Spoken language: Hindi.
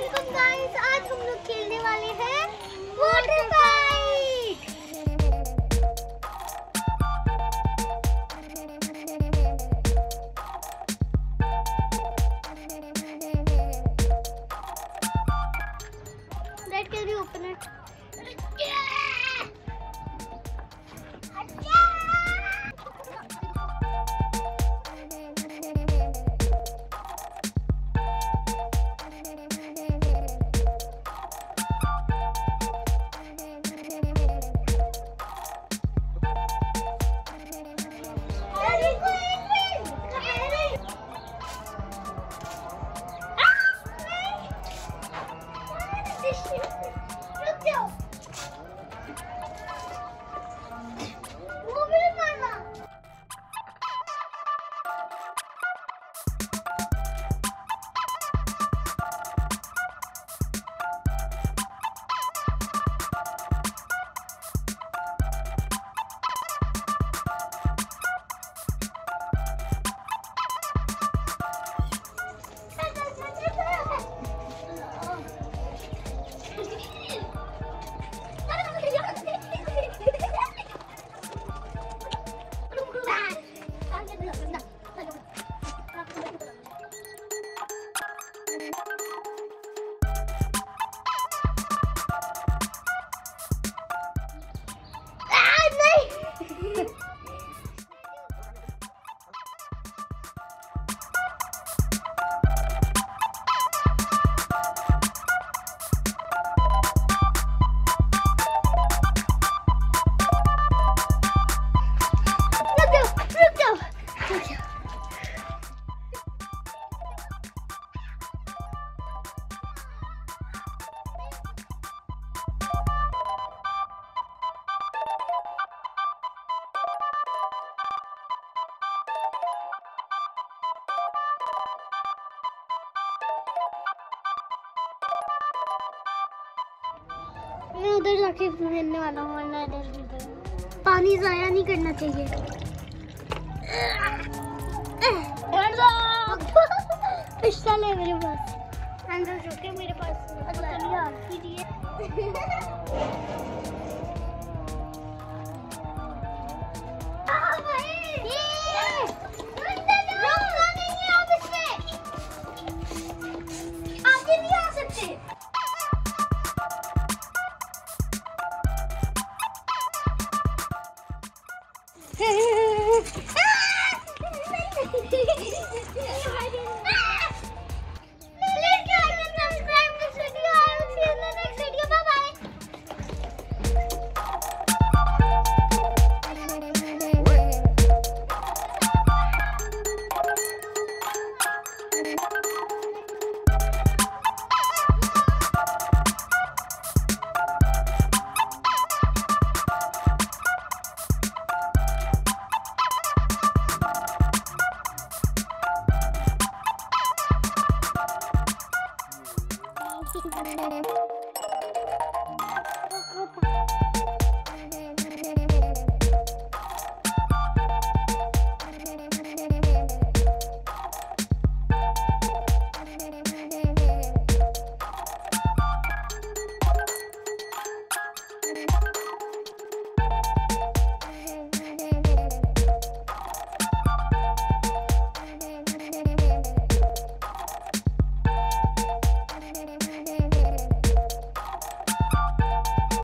वेलकम गाइस, आज हम लोग खेलने वाले हैं water fight. That can you open it? मैं उधर जाके खेलने वाला हूँ, वरना इधर पानी जाया नहीं करना चाहिए। पिस्टल है मेरे पास, अंदर जोके मेरे पास। चलिए आप कीजिए। आगे नहीं आ सकते।